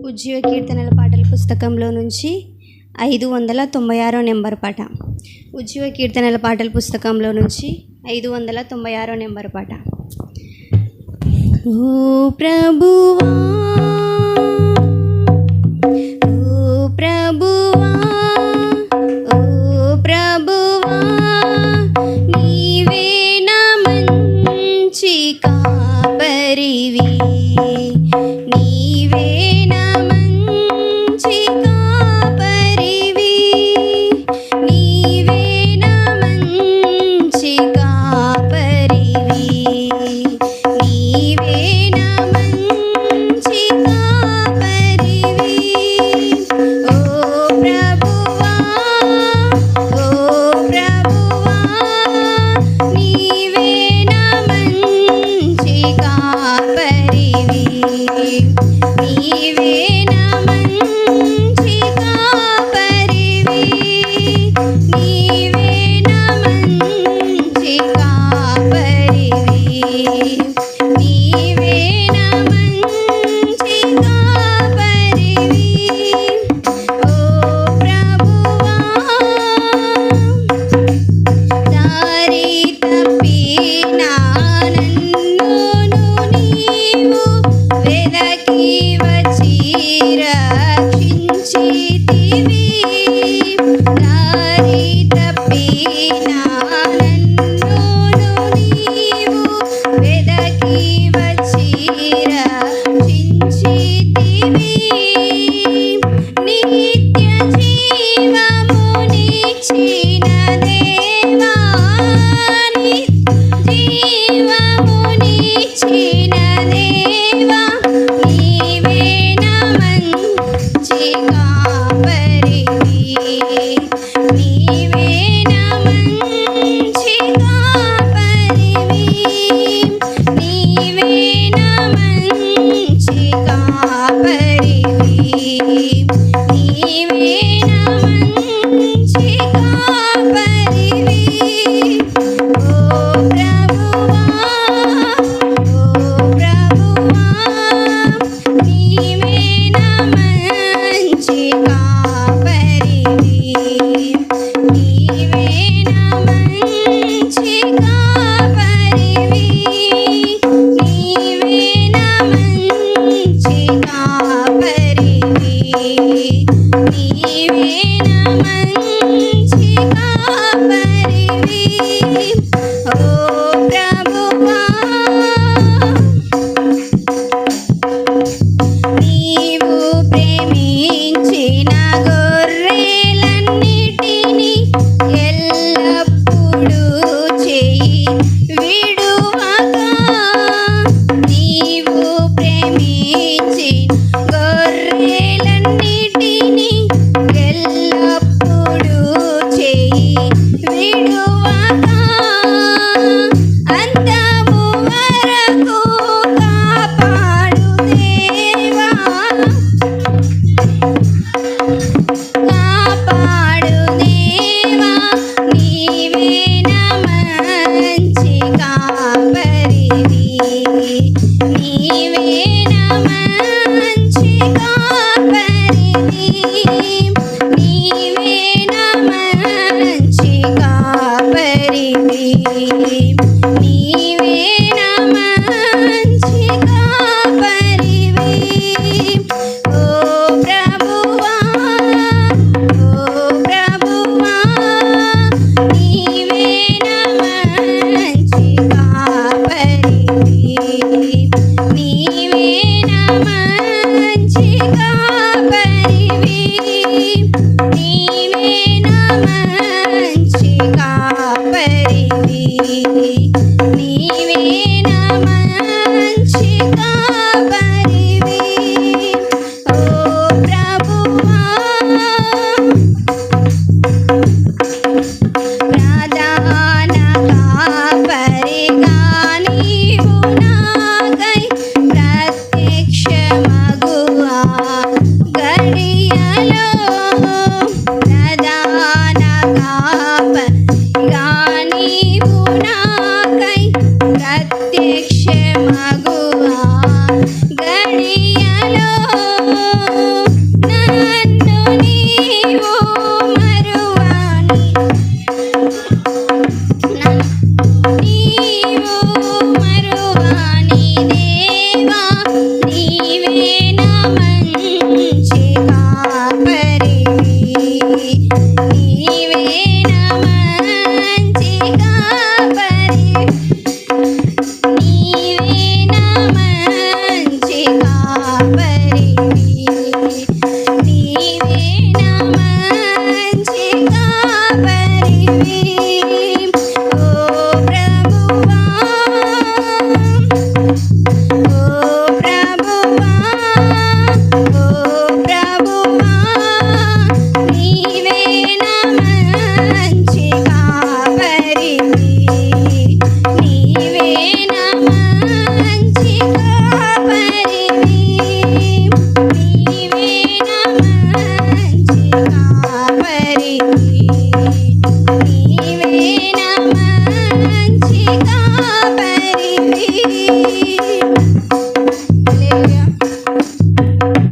ఉజ్జీవ కీర్తనల పాటల పుస్తకంలో నుంచి 596 నెంబర్ పాట. ఉజ్జీవ కీర్తనల పాటల పుస్తకంలో నుంచి 596 నెంబర్ పాట. ఓ ప్రభువా, ఓ ప్రభువా, ఓ ప్రభువా, నీవే నా మంచి కాపరివి, నీవే నా మంచి కాపరివి, నీవే నా మంచి కాపరివి, నీవే నా మంచి కాపరివి. ఓ ప్రభువా, ఓ ప్రభువా, నీవే నా మంచి కాపరివి, నీవే నా మంచి కాపరివి, నీవే నా మంచి కాపరివి, నీవే నా మంచి కాపరివి. ఓ ప్రభువా, దారి తప్పిన నన్నును నీవు వెదకి వచ్చి రక్షించితివి, దారి తప్పిన నన్నును నీవు వెదకి వచ్చి రక్షించితివి, నిత్య జీవమునిచ్చిన దేవా, జీవమునిచ్చిన దేవా, నీవే నా మంచి కాపరివి, నీవే నా మంచి కాపరివి, నీవే నా మంచి కాపరివి, నీవే నా మంచి కాపరివి. ఓ ప్రభువా, ఓ ప్రభువా, నీవే నా మంచి కాపరివి, నీవే నా మంచి కాపరివి, నీవే నా మంచి కాపరివి, నీవే నా మంచి కాపరివి. ఓ ప్రభువా, నీవు ప్రేమించిన గొర్రెలన్నిటినీ ఎల్లప్పుడూ చేయి విడువక, నీవు ప్రేమించిన